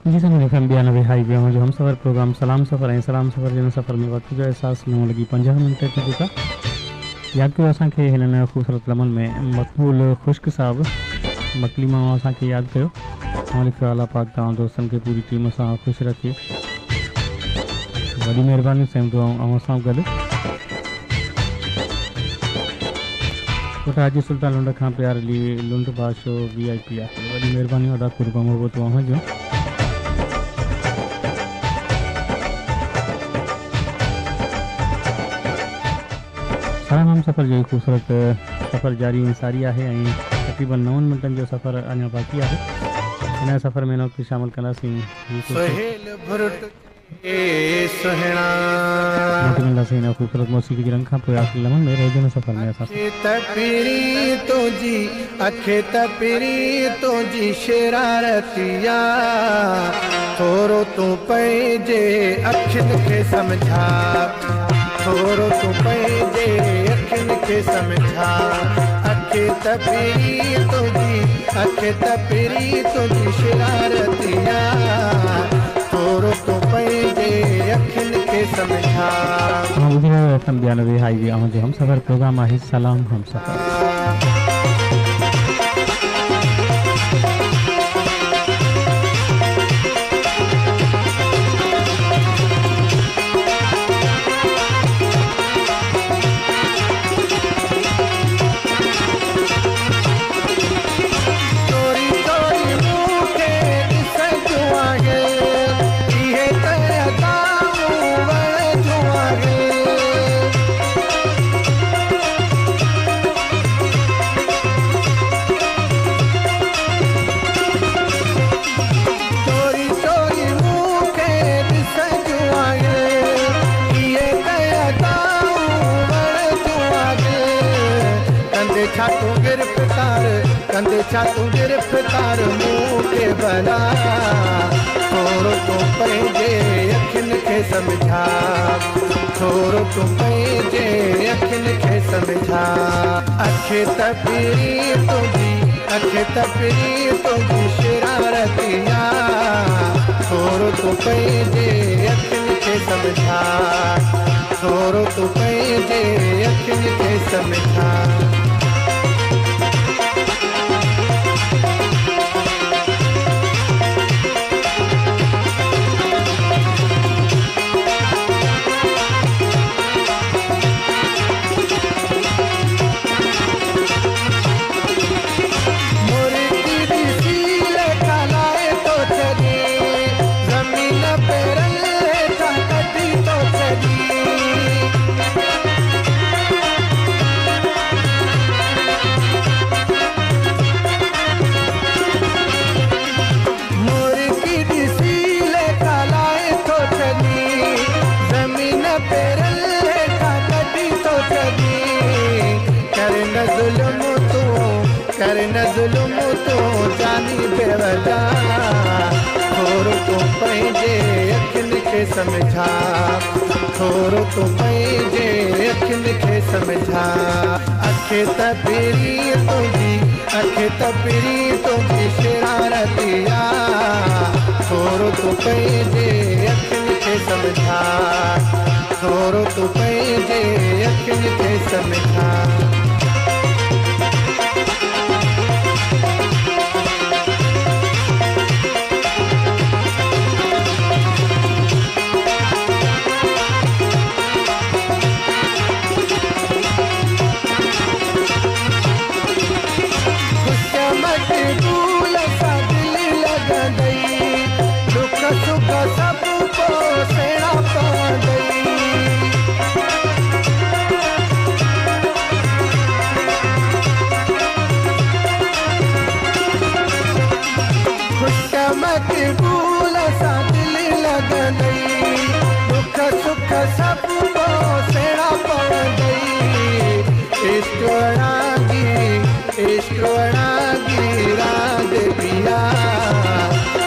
जी sir, मेरे FM 92 highway जो हम सफ़र प्रोग्राम सलाम सफ़र ऐं सलाम सफ़र जिन सफ़र में वक्त जो एहसास 9:50 थी चुका। याद कयो असांखे हिननि ख़ूबसूरत लम्हनि में मक़बूल ख़ुश्क साहब मकली माण्हू असांखे यादि कयो। ऐं लिखियो अल्लाह पाक तव्हां दोस्तनि खे पूरी टीम सां ख़ुशि रखे। वॾी महिरबानी सेम दुआऊं ऐं असां गॾु हाजी सुल्तान लुंड खां प्यार अली लुंड बादशाह VIP आहे। वॾी महिरबानी अदा कुर्बा मोहबत जो सलाम हम सफ़र जो खूबसूरत सफ़र जारी सारी है। तक़रीबन 9 मिनटन जो सफ़र अञा बाक़ी है। इन सफ़र में नौकरी शामिल कंदासीं खूबसूरत मौसीक़ी के रंग खां पोइ आख़िरी लम्हनि में रोज़ाना सफ़र में असां तुझी शरारतिया थोरो तूं पंहिंजे अखियुनि खे समझा, थोरो तूं पंहिंजे अखियुनि खे समझा। अखि त पहिरीं तुंहिंजी शरारतिया थोरो तूं पंहिंजे अखियुनि खे समझा। FM 92 हाईवे जो हम सफ़र प्रोग्राम आहे सलाम हम सफ़र। छा तूं गिरफ़्तार मूंखे भला थोरो तूं पंहिंजे अखियुनि खे समझा, थोरो तूं पंहिंजे अखियुनि खे समझा। अखि त पहिरीं तुंहिंजी शरारतिया थोरो तूं पंहिंजे अखियुनि खे समझा, थोरो तूं पंहिंजे अखियुनि खे समझा। जानी बेवजह थोरो तूं पंहिंजे अखियुनि खे समझा, थोरो तूं पंहिंजे अखियुनि खे समझा। अखि त पहिरीं तुंहिंजी शरारतिया थोरो तूं पंहिंजे अखियुनि खे समझा, थोरो तूं पंहिंजे अखियुनि खे समझा।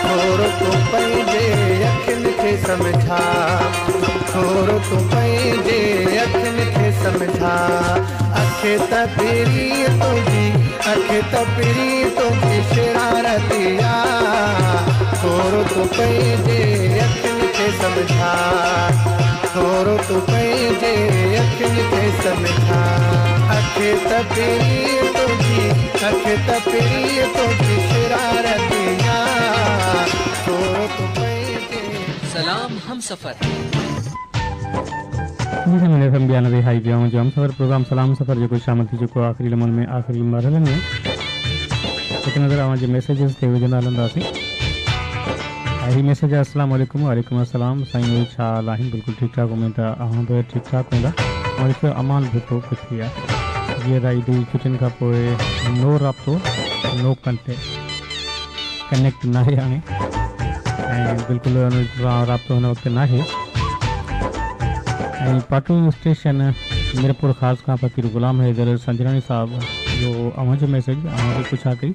थोरो तूं पंहिंजे अखियुनि खे समझा, थोरो तूं पंहिंजे अखियुनि खे समझा। अखि अखे तपरी तुझी अखे तपरी तुझी शरारतिया थोरो तू पंहिंजे अखियुनि खे सम्झा थोरो तू पंहिंजे अखियुनि खे सम्झा अखे तपरी तुझी शरारतिया थोरो तू पंहिंजे सलाम हम सफर जी मैंने एफएम 92 हाई पे जो हम सफ़र प्रोग्राम सलाम सफ़र जो शामिल थी जो आखिरी लम्हनि में आखिरी मरहलनि में हिकु नज़र आवां जे मैसेजिस ते विझंदा हलंदासीं। ही मैसेज आहे अस्सलाम वालेकुम वालेकुम अस्सलाम साईं छा हाल आहिनि बिल्कुलु ठीकु ठाक उमेद आहे ऐं बि ठीकु ठाक हूंदा और हिकु अमान भुतो किथे आहे जीअं त ईद छुटियुनि खां पोइ नो राब्तो नो कनेक्ट नाहे हाणे ऐं बिल्कुलु राब्तो हिन वक़्तु नाहे ऐं पाटू स्टेशन मीरपुर ख़ासि खां फ़कीर ग़ुलाम हैदर संजरानी साहब जो अवां जो मैसेज अवां खे पुछा थी